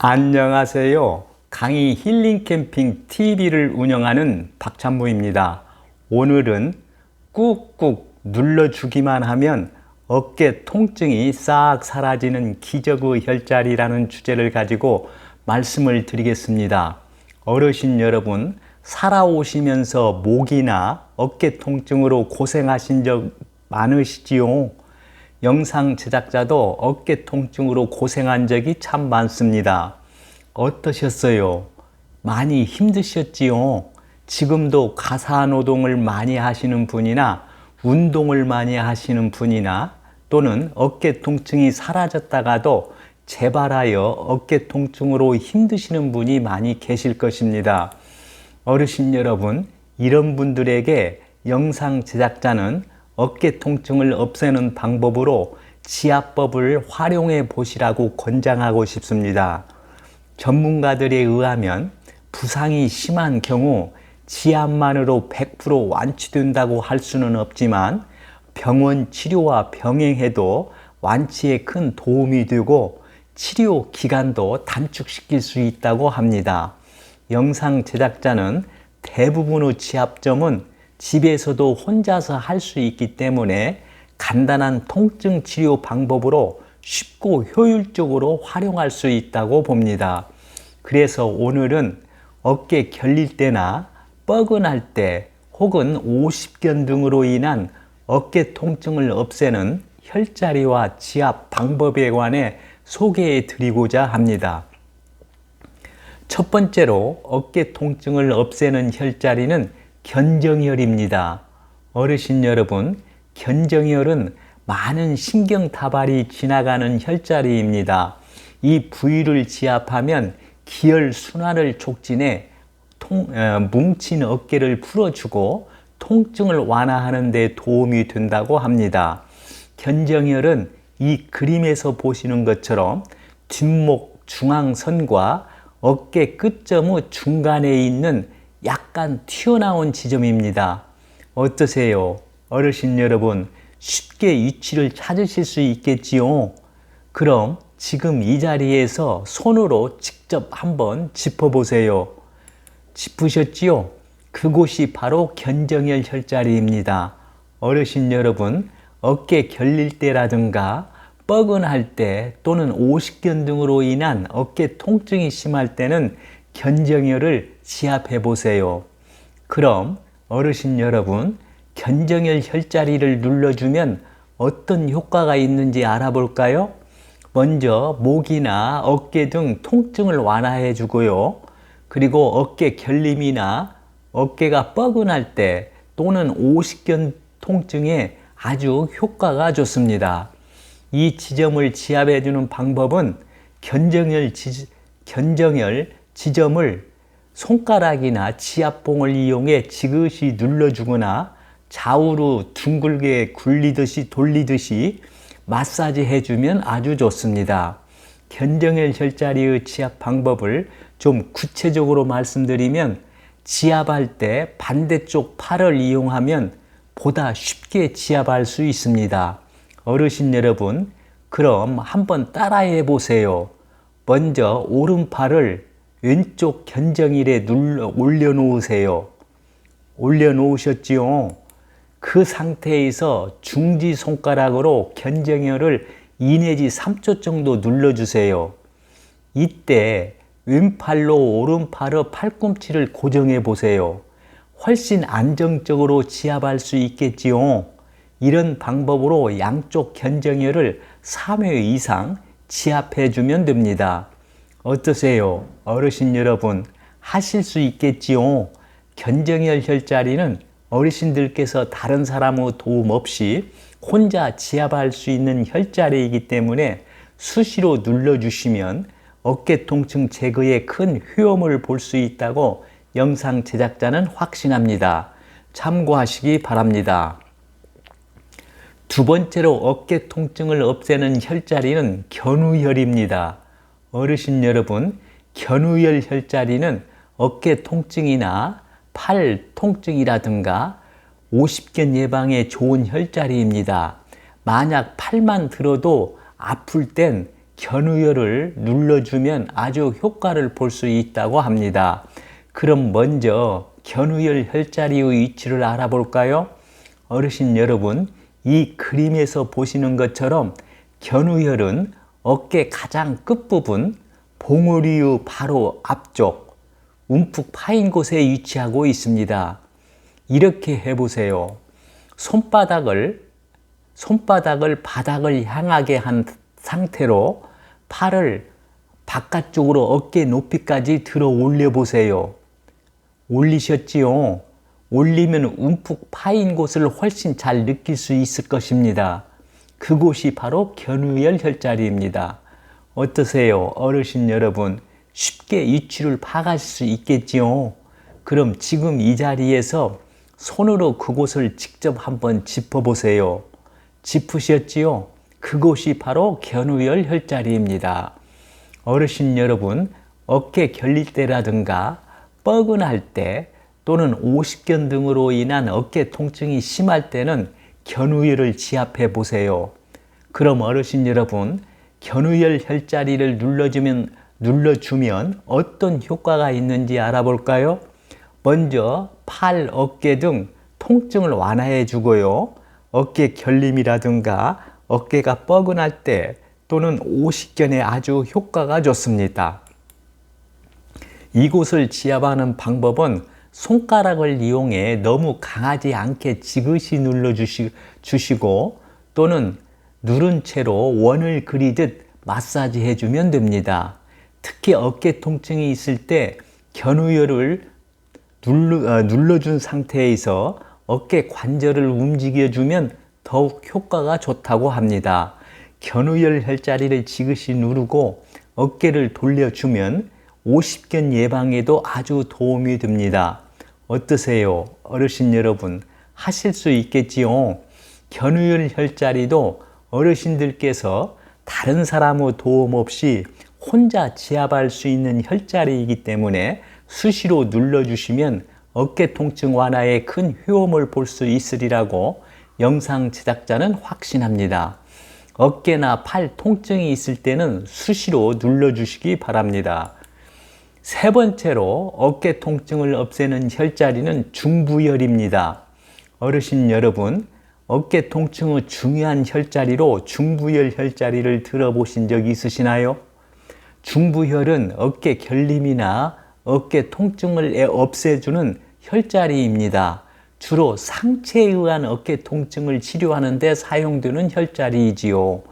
안녕하세요. 강의 힐링 캠핑 TV를 운영하는 박찬무입니다. 오늘은 꾹꾹 눌러주기만 하면 어깨 통증이 싹 사라지는 기적의 혈자리라는 주제를 가지고 말씀을 드리겠습니다. 어르신 여러분, 살아오시면서 목이나 어깨 통증으로 고생하신 적 많으시지요? 영상 제작자도 어깨 통증으로 고생한 적이 참 많습니다. 어떠셨어요? 많이 힘드셨지요? 지금도 가사노동을 많이 하시는 분이나 운동을 많이 하시는 분이나 또는 어깨 통증이 사라졌다가도 재발하여 어깨 통증으로 힘드시는 분이 많이 계실 것입니다. 어르신 여러분, 이런 분들에게 영상 제작자는 어깨 통증을 없애는 방법으로 지압법을 활용해 보시라고 권장하고 싶습니다. 전문가들에 의하면 부상이 심한 경우 지압만으로 100% 완치된다고 할 수는 없지만 병원 치료와 병행해도 완치에 큰 도움이 되고 치료 기간도 단축시킬 수 있다고 합니다. 영상 제작자는 대부분의 지압점은 집에서도 혼자서 할 수 있기 때문에 간단한 통증 치료 방법으로 쉽고 효율적으로 활용할 수 있다고 봅니다. 그래서 오늘은 어깨 결릴 때나 뻐근할 때 혹은 오십견 등으로 인한 어깨 통증을 없애는 혈자리와 지압 방법에 관해 소개해 드리고자 합니다. 첫 번째로 어깨 통증을 없애는 혈자리는 견정혈입니다. 어르신 여러분, 견정혈은 많은 신경다발이 지나가는 혈자리입니다. 이 부위를 지압하면 기혈순환을 촉진해 뭉친 어깨를 풀어주고 통증을 완화하는 데 도움이 된다고 합니다. 견정혈은 이 그림에서 보시는 것처럼 뒷목 중앙선과 어깨 끝점의 중간에 있는 약간 튀어나온 지점입니다. 어떠세요? 어르신 여러분, 쉽게 위치를 찾으실 수 있겠지요? 그럼 지금 이 자리에서 손으로 직접 한번 짚어보세요. 짚으셨지요? 그곳이 바로 견정혈 혈자리입니다. 어르신 여러분, 어깨 결릴 때라든가 뻐근할 때 또는 오십견 등으로 인한 어깨 통증이 심할 때는 견정혈을 지압해 보세요. 그럼 어르신 여러분, 견정혈 혈자리를 눌러주면 어떤 효과가 있는지 알아볼까요? 먼저 목이나 어깨 등 통증을 완화해 주고요. 그리고 어깨 결림이나 어깨가 뻐근할 때 또는 오십견 통증에 아주 효과가 좋습니다. 이 지점을 지압해 주는 방법은 견정혈 지점을 손가락이나 지압봉을 이용해 지그시 눌러주거나 좌우로 둥글게 돌리듯이 마사지 해주면 아주 좋습니다. 견정혈 혈자리의 지압 방법을 좀 구체적으로 말씀드리면 지압할 때 반대쪽 팔을 이용하면 보다 쉽게 지압할 수 있습니다. 어르신 여러분, 그럼 한번 따라해 보세요. 먼저 오른팔을 왼쪽 견정혈에 올려놓으세요. 올려놓으셨지요? 그 상태에서 중지 손가락으로 견정혈을 2 내지 3초 정도 눌러주세요. 이때 왼팔로 오른팔의 팔꿈치를 고정해 보세요. 훨씬 안정적으로 지압할 수 있겠지요? 이런 방법으로 양쪽 견정혈을 3회 이상 지압해 주면 됩니다. 어떠세요? 어르신 여러분, 하실 수 있겠지요? 견정혈 혈자리는 어르신들께서 다른 사람의 도움 없이 혼자 지압할 수 있는 혈자리이기 때문에 수시로 눌러주시면 어깨 통증 제거에 큰 효험을 볼 수 있다고 영상 제작자는 확신합니다. 참고하시기 바랍니다. 두 번째로 어깨 통증을 없애는 혈자리는 견우혈입니다. 어르신 여러분, 견우혈 혈자리는 어깨 통증이나 팔 통증이라든가 오십견 예방에 좋은 혈자리입니다. 만약 팔만 들어도 아플 땐 견우열을 눌러주면 아주 효과를 볼 수 있다고 합니다. 그럼 먼저 견우열 혈자리의 위치를 알아볼까요? 어르신 여러분, 이 그림에서 보시는 것처럼 견우열은 어깨 가장 끝부분 봉우리의 바로 앞쪽 움푹 파인 곳에 위치하고 있습니다. 이렇게 해보세요. 손바닥을 바닥을 향하게 한 상태로 팔을 바깥쪽으로 어깨 높이까지 들어 올려 보세요. 올리셨지요? 올리면 움푹 파인 곳을 훨씬 잘 느낄 수 있을 것입니다. 그곳이 바로 견우열 혈자리입니다. 어떠세요? 어르신 여러분, 쉽게 위치를 파악할 수 있겠지요? 그럼 지금 이 자리에서 손으로 그곳을 직접 한번 짚어보세요. 짚으셨지요? 그곳이 바로 견우열 혈자리입니다. 어르신 여러분, 어깨 결릴 때라든가 뻐근할 때 또는 오십견 등으로 인한 어깨 통증이 심할 때는 견우열을 지압해 보세요. 그럼 어르신 여러분, 견우열 혈자리를 눌러주면 어떤 효과가 있는지 알아볼까요? 먼저 팔, 어깨 등 통증을 완화해 주고요. 어깨 결림이라든가 어깨가 뻐근할 때 또는 오십견에 아주 효과가 좋습니다. 이곳을 지압하는 방법은 손가락을 이용해 너무 강하지 않게 지그시 눌러주시고 또는 누른 채로 원을 그리듯 마사지 해주면 됩니다. 특히 어깨 통증이 있을 때 견우열을 눌러준 상태에서 어깨 관절을 움직여주면 더욱 효과가 좋다고 합니다. 견우열 혈자리를 지그시 누르고 어깨를 돌려주면 오십견 예방에도 아주 도움이 됩니다. 어떠세요? 어르신 여러분, 하실 수 있겠지요? 견우열 혈자리도 어르신들께서 다른 사람의 도움 없이 혼자 지압할 수 있는 혈자리이기 때문에 수시로 눌러주시면 어깨 통증 완화에 큰 효험을 볼 수 있으리라고 영상 제작자는 확신합니다. 어깨나 팔 통증이 있을 때는 수시로 눌러주시기 바랍니다. 세 번째로 어깨 통증을 없애는 혈자리는 중부혈입니다. 어르신 여러분, 어깨 통증의 중요한 혈자리로 중부혈 혈자리를 들어보신 적이 있으시나요? 중부혈은 어깨 결림이나 어깨 통증을 없애주는 혈자리입니다. 주로 상체에 의한 어깨 통증을 치료하는 데 사용되는 혈자리이지요.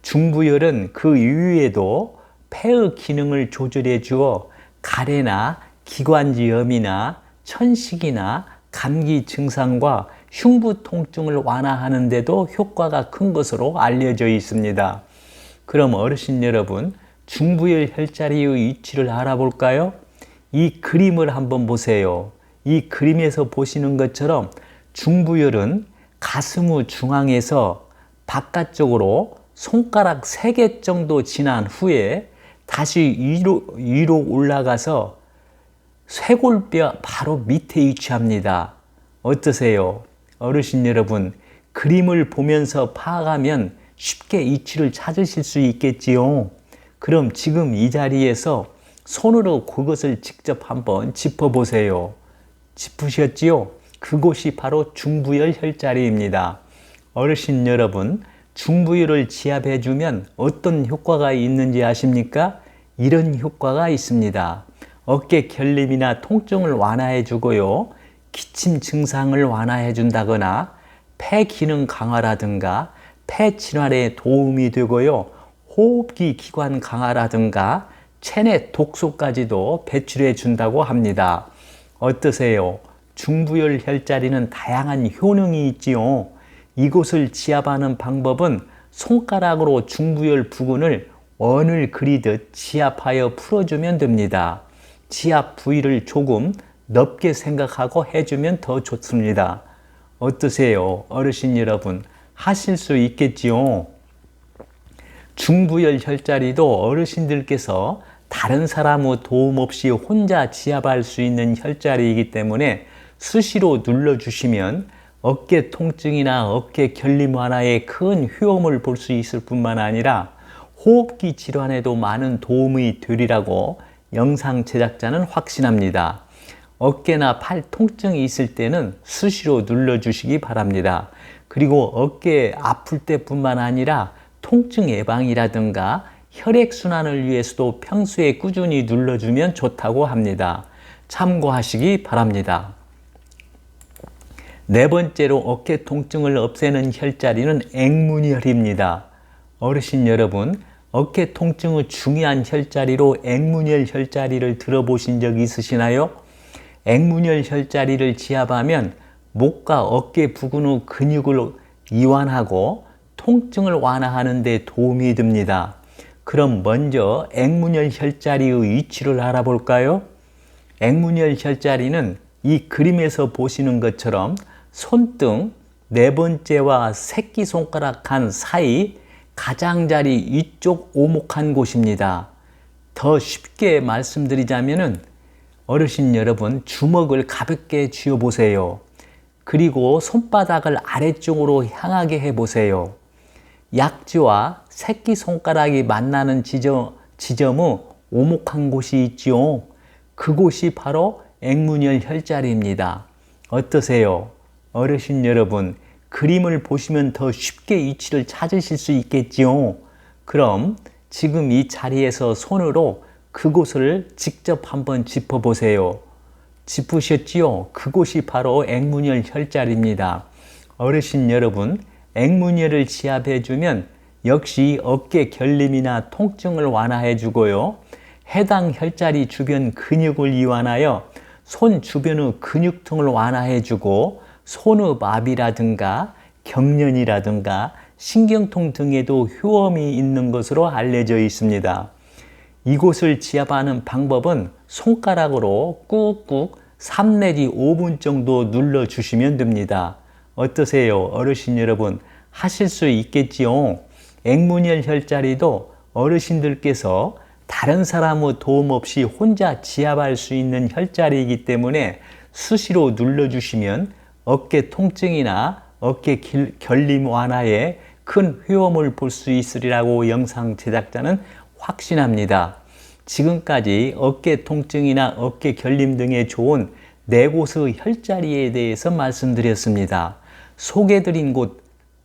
중부혈은 그 이외에도 폐의 기능을 조절해 주어 가래나 기관지염이나 천식이나 감기 증상과 흉부 통증을 완화하는 데도 효과가 큰 것으로 알려져 있습니다. 그럼 어르신 여러분, 중부혈 혈자리의 위치를 알아볼까요? 이 그림을 한번 보세요. 이 그림에서 보시는 것처럼 중부혈은 가슴의 중앙에서 바깥쪽으로 손가락 3개 정도 지난 후에 다시 위로 올라가서 쇄골뼈 바로 밑에 위치합니다. 어떠세요? 어르신 여러분, 그림을 보면서 파악하면 쉽게 위치를 찾으실 수 있겠지요? 그럼 지금 이 자리에서 손으로 그것을 직접 한번 짚어보세요. 짚으셨지요? 그곳이 바로 중부혈 혈자리입니다. 어르신 여러분, 중부혈을 지압해주면 어떤 효과가 있는지 아십니까? 이런 효과가 있습니다. 어깨 결림이나 통증을 완화해주고요. 기침 증상을 완화해준다거나 폐 기능 강화라든가 폐 진화에 도움이 되고요. 호흡기 기관 강화라든가 체내 독소까지도 배출해 준다고 합니다. 어떠세요? 중부혈 혈자리는 다양한 효능이 있지요. 이곳을 지압하는 방법은 손가락으로 중부혈 부근을 원을 그리듯 지압하여 풀어주면 됩니다. 지압 부위를 조금 넓게 생각하고 해주면 더 좋습니다. 어떠세요? 어르신 여러분, 하실 수 있겠지요? 중부혈 혈자리도 어르신들께서 다른 사람의 도움 없이 혼자 지압할 수 있는 혈자리이기 때문에 수시로 눌러주시면 어깨 통증이나 어깨 결림 완화에 큰 효험을 볼 수 있을 뿐만 아니라 호흡기 질환에도 많은 도움이 되리라고 영상 제작자는 확신합니다. 어깨나 팔 통증이 있을 때는 수시로 눌러주시기 바랍니다. 그리고 어깨 아플 때뿐만 아니라 통증 예방이라든가 혈액순환을 위해서도 평소에 꾸준히 눌러주면 좋다고 합니다. 참고하시기 바랍니다. 네 번째로 어깨 통증을 없애는 혈자리는 액문혈입니다. 어르신 여러분, 어깨 통증의 중요한 혈자리로 액문혈 혈자리를 들어보신 적 있으시나요? 액문혈 혈자리를 지압하면 목과 어깨 부근의 근육을 이완하고 통증을 완화하는 데 도움이 됩니다. 그럼 먼저 액문혈 혈자리의 위치를 알아볼까요? 액문혈 혈자리는 이 그림에서 보시는 것처럼 손등 네 번째와 새끼손가락 간 사이 가장자리 위쪽 오목한 곳입니다. 더 쉽게 말씀드리자면은 어르신 여러분, 주먹을 가볍게 쥐어 보세요. 그리고 손바닥을 아래쪽으로 향하게 해 보세요. 약지와 새끼손가락이 만나는 지점의 오목한 곳이 있지요. 그곳이 바로 액문혈 혈자리입니다. 어떠세요? 어르신 여러분, 그림을 보시면 더 쉽게 위치를 찾으실 수 있겠지요. 그럼 지금 이 자리에서 손으로 그곳을 직접 한번 짚어보세요. 짚으셨지요? 그곳이 바로 액문혈 혈자리입니다. 어르신 여러분, 액문혈을 지압해주면 역시 어깨 결림이나 통증을 완화해주고요. 해당 혈자리 주변 근육을 이완하여 손 주변의 근육통을 완화해주고 손의 마비라든가 경련이라든가 신경통 등에도 효험이 있는 것으로 알려져 있습니다. 이곳을 지압하는 방법은 손가락으로 꾹꾹 3 내지 5분 정도 눌러주시면 됩니다. 어떠세요? 어르신 여러분, 하실 수 있겠지요? 액문혈 혈자리도 어르신들께서 다른 사람의 도움 없이 혼자 지압할 수 있는 혈자리이기 때문에 수시로 눌러주시면 어깨 통증이나 어깨 결림 완화에 큰 효험을 볼 수 있으리라고 영상 제작자는 확신합니다. 지금까지 어깨 통증이나 어깨 결림 등에 좋은 네 곳의 혈자리에 대해서 말씀드렸습니다. 소개드린 곳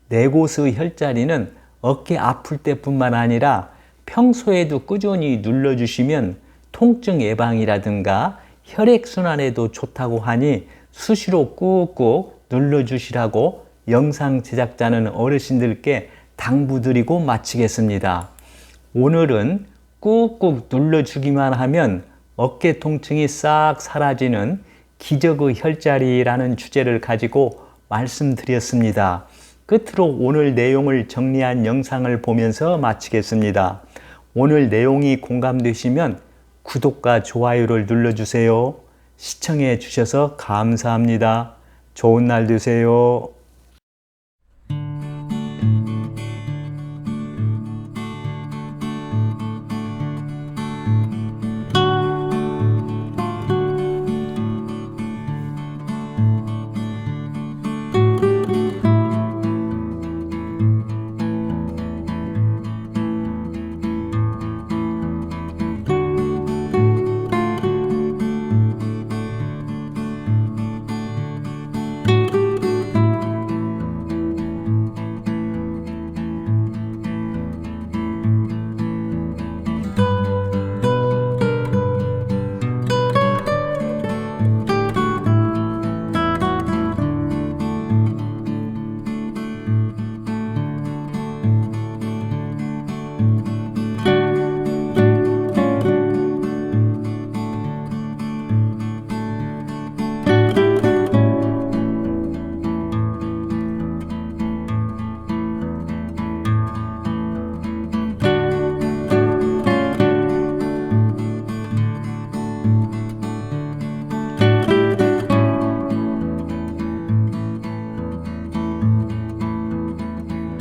네 곳의 혈자리는 어깨 아플 때뿐만 아니라 평소에도 꾸준히 눌러주시면 통증 예방이라든가 혈액순환에도 좋다고 하니 수시로 꾹꾹 눌러주시라고 영상 제작자는 어르신들께 당부드리고 마치겠습니다. 오늘은 꾹꾹 눌러주기만 하면 어깨 통증이 싹 사라지는 기적의 혈자리라는 주제를 가지고 말씀드렸습니다. 끝으로 오늘 내용을 정리한 영상을 보면서 마치겠습니다. 오늘 내용이 공감되시면 구독과 좋아요를 눌러주세요. 시청해 주셔서 감사합니다. 좋은 날 되세요.